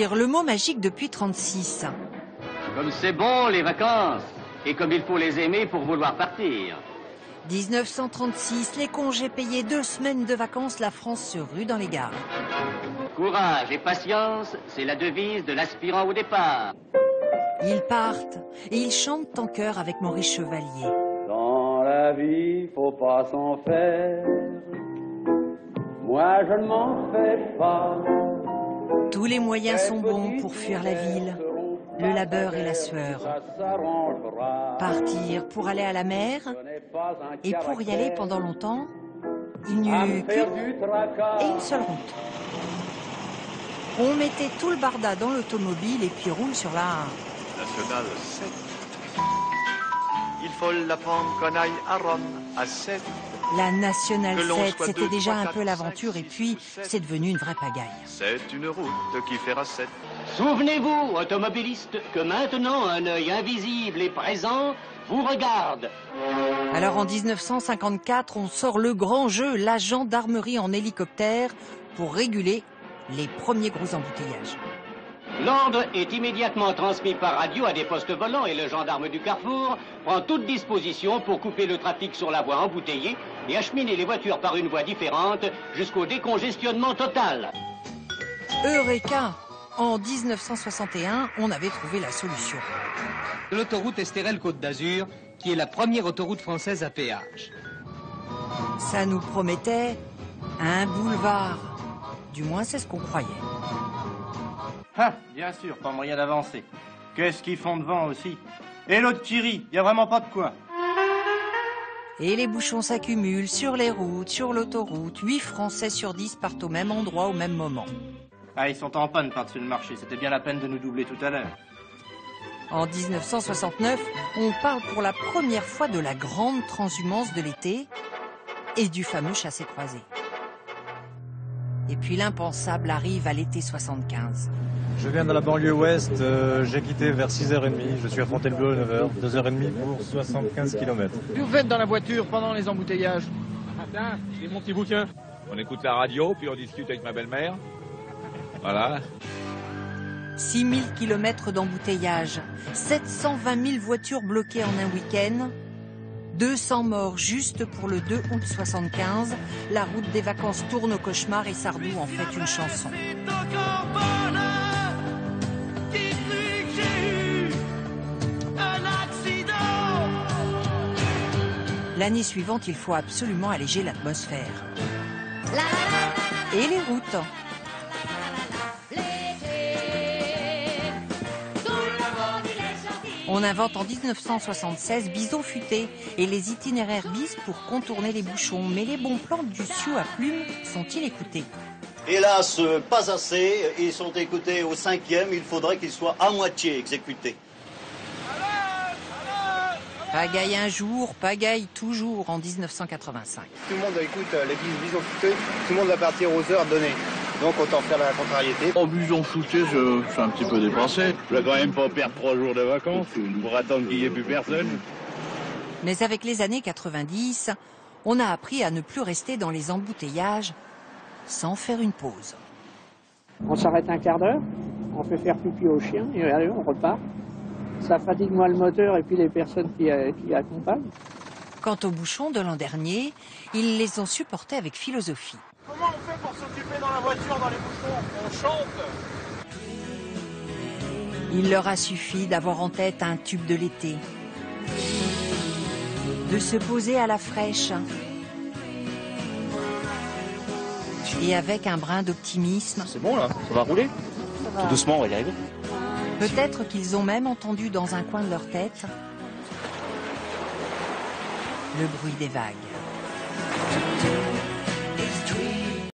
dire le mot magique depuis 1936. Comme c'est bon les vacances, et comme il faut les aimer pour vouloir partir. 1936, les congés payés, 2 semaines de vacances, la France se rue dans les gares. Courage et patience, c'est la devise de l'aspirant au départ. Ils partent et ils chantent en chœur avec Maurice Chevalier. Dans la vie, faut pas s'en faire. Moi, je ne m'en fais pas. Tous les moyens sont bons pour fuir la ville, le labeur et la sueur. Partir pour aller à la mer, et pour y aller pendant longtemps, il n'y eut qu'une et une seule route. On mettait tout le barda dans l'automobile et puis roule sur la Nationale 7. Il faut l'apprendre qu'on aille à Rome à 7. La Nationale 7, c'était déjà un peu l'aventure et puis c'est devenu une vraie pagaille. C'est une route qui fera 7. Souvenez-vous, automobilistes, que maintenant un œil invisible et présent vous regarde. Alors en 1954, on sort le grand jeu, la gendarmerie en hélicoptère, pour réguler les premiers gros embouteillages. L'ordre est immédiatement transmis par radio à des postes volants et le gendarme du Carrefour prend toute disposition pour couper le trafic sur la voie embouteillée et acheminer les voitures par une voie différente jusqu'au décongestionnement total. Eureka! En 1961, on avait trouvé la solution. L'autoroute Estérel-Côte d'Azur, qui est la première autoroute française à péage. Ça nous promettait un boulevard. Du moins, c'est ce qu'on croyait. Ah, bien sûr, pas moyen d'avancer. Qu'est-ce qu'ils font devant aussi? Et l'autre Thierry, y a vraiment pas de quoi. Et les bouchons s'accumulent sur les routes, sur l'autoroute. 8 Français sur 10 partent au même endroit au même moment. Ah, ils sont en panne par-dessus le marché. C'était bien la peine de nous doubler tout à l'heure. En 1969, on parle pour la première fois de la grande transhumance de l'été et du fameux chassé-croisé. Et puis l'impensable arrive à l'été 75. Je viens de la banlieue ouest, j'ai quitté vers 6h30, je suis à Fontainebleau à 9h, 2h30 pour 75 km. Qu'est-ce que vous faites dans la voiture pendant les embouteillages? Attends, j'ai mon petit bouquin. On écoute la radio, puis on discute avec ma belle-mère. Voilà. 6000 km d'embouteillage, 720 000 voitures bloquées en un week-end, 200 morts juste pour le 2 août 75. La route des vacances tourne au cauchemar et Sardou en fait une chanson. L'année suivante, il faut absolument alléger l'atmosphère. Et les routes. On invente en 1976 Bison futé et les itinéraires bis pour contourner les bouchons. Mais les bons plans du Sioux à plumes sont-ils écoutés? Hélas, pas assez. Ils sont écoutés au 5e. Il faudrait qu'ils soient à moitié exécutés. Pagaille un jour, pagaille toujours en 1985. Tout le monde écoute les bisons futés. Tout le monde va partir aux heures données. Donc autant faire la contrariété. En bison fouté, je suis un petit peu dépassé. Je vais quand même pas perdre 3 jours de vacances pour attendre qu'il n'y ait plus personne. Mais avec les années 90, on a appris à ne plus rester dans les embouteillages sans faire une pause. On s'arrête un quart d'heure, on fait faire pipi au chien et allez, on repart. Ça fatigue moins le moteur et puis les personnes qui accompagnent. Quant aux bouchons de l'an dernier, ils les ont supportés avec philosophie. Comment on fait pour s'occuper dans la voiture, dans les bouchons? On chante. Il leur a suffi d'avoir en tête un tube de l'été, de se poser à la fraîche et avec un brin d'optimisme. C'est bon là, ça va rouler. Tout doucement, on va y arriver. Peut-être qu'ils ont même entendu dans un coin de leur tête le bruit des vagues.